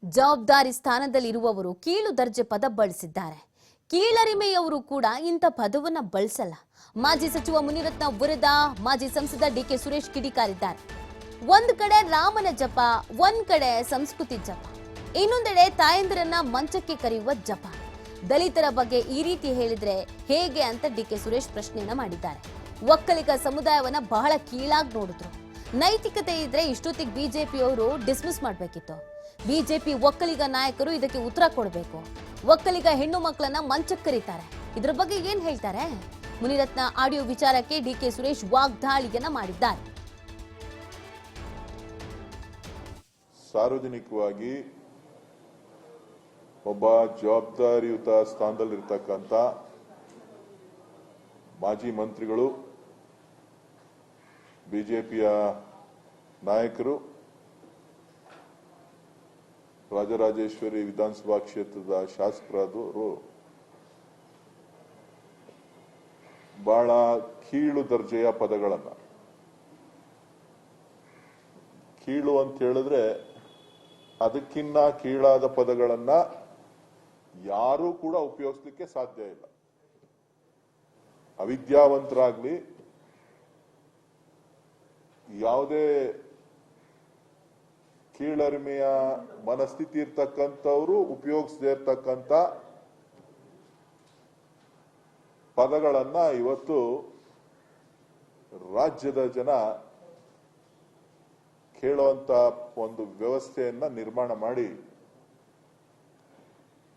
ಜವಾಬ್ದಾರಿ ಸ್ಥಾನದಲ್ಲಿರುವವರು ಕೀಳು ದರ್ಜೆ ಪದ ಬಳಸಿದ್ದಾರೆ. ಕೀಳರಿಮೆಯವರು ಕೂಡ ಇಂಥ ಪದವನ್ನ ಬಳಸಲ್ಲ. ಮಾಜಿ ಸಚಿವ ಮುನಿರತ್ನ ವಿರುದ್ಧ ಮಾಜಿ ಸಂಸದ ಡಿಕೆ ಸುರೇಶ್ ಕಿಡಿಕಾರಿದ್ದಾರೆ. ಒಂದ್ ಕಡೆ ರಾಮನ ಜಪ, ಒಂದ್ ಕಡೆ ಸಂಸ್ಕೃತಿ ಜಪ, ಇನ್ನೊಂದೆಡೆ ತಾಯಂದಿರನ್ನ ಮಂಚಕ್ಕೆ ಕರೆಯುವ ಜಪ. ದಲಿತರ ಬಗ್ಗೆ ಈ ರೀತಿ ಹೇಳಿದ್ರೆ ಹೇಗೆ ಅಂತ ಡಿಕೆ ಸುರೇಶ್ ಪ್ರಶ್ನೆಯನ್ನ ಮಾಡಿದ್ದಾರೆ. ಒಕ್ಕಲಿಗ ಸಮುದಾಯವನ್ನ ಬಹಳ ಕೀಳಾಗಿ ನೋಡಿದ್ರು. ನೈತಿಕತೆ ಇದ್ರೆ ಇಷ್ಟೊತ್ತಿಗೆ ಬಿಜೆಪಿಯವರು ಡಿಸ್ಮಿಸ್ ಮಾಡಬೇಕಿತ್ತು. ಬಿಜೆಪಿ ಒಕ್ಕಲಿಗ ನಾಯಕರು ಇದಕ್ಕೆ ಉತ್ತರ ಕೊಡಬೇಕು. ಒಕ್ಕಲಿಗ ಹೆಣ್ಣು ಮಕ್ಕಳನ್ನ ಮಂಚಕ್ಕೆ ಕರೀತಾರೆ. ಇದ್ರ ಬಗ್ಗೆ ಏನ್ ಹೇಳ್ತಾರೆ? ಮುನಿರತ್ನ ಆಡಿಯೋ ವಿಚಾರಕ್ಕೆ ಡಿಕೆ ಸುರೇಶ್ ವಾಗ್ದಾಳಿಯನ್ನ ಮಾಡಿದ್ದಾರೆ. ಸಾರ್ವಜನಿಕವಾಗಿ ಒಬ್ಬ ಜವಾಬ್ದಾರಿಯುತ ಸ್ಥಾನದಲ್ಲಿರ್ತಕ್ಕಂಥ ಮಾಜಿ ಮಂತ್ರಿಗಳು, ಬಿಜೆಪಿಯ ನಾಯಕರು, ರಾಜರಾಜೇಶ್ವರಿ ವಿಧಾನಸಭಾ ಕ್ಷೇತ್ರದ ಶಾಸಕರಾದವರು ಬಹಳ ಕೀಳು ದರ್ಜೆಯ ಪದಗಳನ್ನ, ಕೀಳು ಅಂತ ಹೇಳಿದ್ರೆ ಅದಕ್ಕಿನ್ನ ಕೀಳಾದ ಪದಗಳನ್ನ ಯಾರೂ ಕೂಡ ಉಪಯೋಗಿಸ್ಲಿಕ್ಕೆ ಸಾಧ್ಯ ಇಲ್ಲ. ಅವಿದ್ಯಾವಂತರಾಗ್ಲಿ, ಯಾವುದೇ ಕೀಳರಿಮೆಯ ಮನಸ್ಥಿತಿ ಇರ್ತಕ್ಕಂಥವ್ರು ಉಪಯೋಗಿಸದೇ ಇರ್ತಕ್ಕಂಥ ಪದಗಳನ್ನ ಇವತ್ತು ರಾಜ್ಯದ ಜನ ಕೇಳುವಂತ ಒಂದು ವ್ಯವಸ್ಥೆಯನ್ನ ನಿರ್ಮಾಣ ಮಾಡಿ,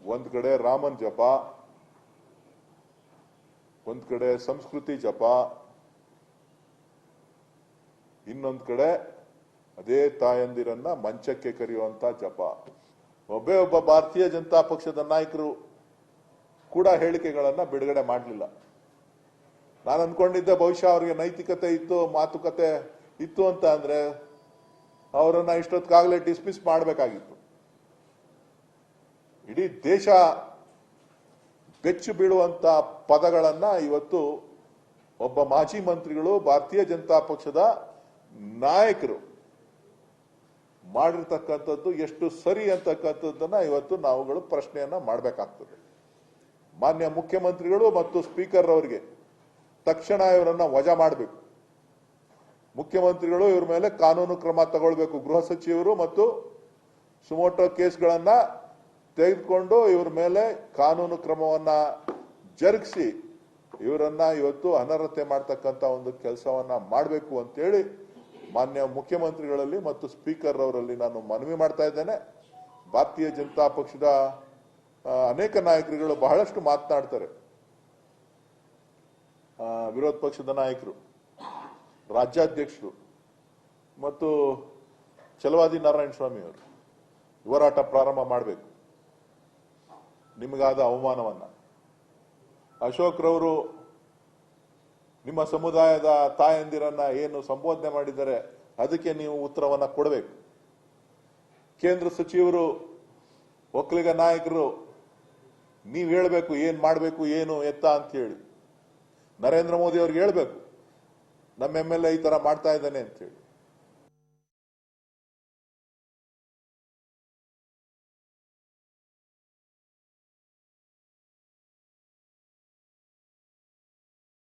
ಒಂದ್ ಕಡೆ ರಾಮನ್ ಜಪ, ಒಂದ್ ಕಡೆ ಸಂಸ್ಕೃತಿ ಜಪ, ಇನ್ನೊಂದ್ ಕಡೆ ಅದೇ ತಾಯಂದಿರನ್ನ ಮಂಚಕ್ಕೆ ಕರೆಯುವಂತ ಜಪ. ಒಬ್ಬ ಭಾರತೀಯ ಜನತಾ ಪಕ್ಷದ ನಾಯಕರು ಕೂಡ ಹೇಳಿಕೆಗಳನ್ನ ಬಿಡುಗಡೆ ಮಾಡಲಿಲ್ಲ. ನಾನು ಅನ್ಕೊಂಡಿದ್ದೆ ಬಹುಶಃ ಅವರಿಗೆ ನೈತಿಕತೆ ಇತ್ತು, ಮಾತುಕತೆ ಇತ್ತು ಅಂತ ಅಂದ್ರೆ ಅವರನ್ನ ಇಷ್ಟೊತ್ತಿಗಾಗಲೇ ಡಿಸ್ಮಿಸ್ ಮಾಡಬೇಕಾಗಿತ್ತು. ಇಡೀ ದೇಶ ಬೆಚ್ಚು ಬೀಳುವಂತ ಪದಗಳನ್ನ ಇವತ್ತು ಒಬ್ಬ ಮಾಜಿ ಮಂತ್ರಿಗಳು, ಭಾರತೀಯ ಜನತಾ ಪಕ್ಷದ ನಾಯಕರು ಮಾಡಿರ್ತಕ್ಕಂಥದ್ದು ಎಷ್ಟು ಸರಿ ಅಂತಕ್ಕಂಥದ್ದನ್ನ ಇವತ್ತು ನಾವುಗಳು ಪ್ರಶ್ನೆಯನ್ನ ಮಾಡಬೇಕಾಗ್ತದೆ. ಮಾನ್ಯ ಮುಖ್ಯಮಂತ್ರಿಗಳು ಮತ್ತು ಸ್ಪೀಕರ್ ಅವರಿಗೆ ತಕ್ಷಣ ಇವರನ್ನ ವಜಾ ಮಾಡಬೇಕು. ಮುಖ್ಯಮಂತ್ರಿಗಳು ಇವ್ರ ಮೇಲೆ ಕಾನೂನು ಕ್ರಮ ತಗೊಳ್ಬೇಕು. ಗೃಹ ಸಚಿವರು ಮತ್ತು ಸುಮೋಟೋ ಕೇಸ್ಗಳನ್ನ ತೆಗೆದುಕೊಂಡು ಇವ್ರ ಮೇಲೆ ಕಾನೂನು ಕ್ರಮವನ್ನ ಜರುಗಿಸಿ ಇವರನ್ನ ಇವತ್ತು ಅನರ್ಹತೆ ಮಾಡ್ತಕ್ಕಂಥ ಒಂದು ಕೆಲಸವನ್ನ ಮಾಡಬೇಕು ಅಂತೇಳಿ ಮಾನ್ಯ ಮುಖ್ಯಮಂತ್ರಿಗಳಲ್ಲಿ ಮತ್ತು ಸ್ಪೀಕರ್ ಅವರಲ್ಲಿ ನಾನು ಮನವಿ ಮಾಡ್ತಾ ಇದ್ದೇನೆ. ಭಾರತೀಯ ಜನತಾ ಪಕ್ಷದ ಅನೇಕ ನಾಯಕರುಗಳು ಬಹಳಷ್ಟು ಮಾತನಾಡ್ತಾರೆ. ವಿರೋಧ ಪಕ್ಷದ ನಾಯಕರು, ರಾಜ್ಯಾಧ್ಯಕ್ಷರು ಮತ್ತು ಛಲವಾದಿ ನಾರಾಯಣ ಸ್ವಾಮಿ ಅವರು ಹೋರಾಟ ಪ್ರಾರಂಭ ಮಾಡಬೇಕು ನಿಮಗಾದ ಅವಮಾನವನ್ನ. ಅಶೋಕ್ ರವರು ನಿಮ್ಮ ಸಮುದಾಯದ ತಾಯಂದಿರನ್ನ ಏನು ಸಂಬೋಧನೆ ಮಾಡಿದ್ದಾರೆ ಅದಕ್ಕೆ ನೀವು ಉತ್ತರವನ್ನ ಕೊಡಬೇಕು. ಕೇಂದ್ರ ಸಚಿವರು, ಒಕ್ಕಲಿಗ ನಾಯಕರು, ನೀವು ಹೇಳಬೇಕು ಏನ್ ಮಾಡಬೇಕು, ಏನು ಎತ್ತ ಅಂತ ಹೇಳಿ. ನರೇಂದ್ರ ಮೋದಿ ಅವ್ರಿಗೆ ಹೇಳ್ಬೇಕು ನಮ್ಮ MLA ಈ ತರ ಮಾಡ್ತಾ ಇದ್ದಾನೆ ಅಂತ ಹೇಳಿ.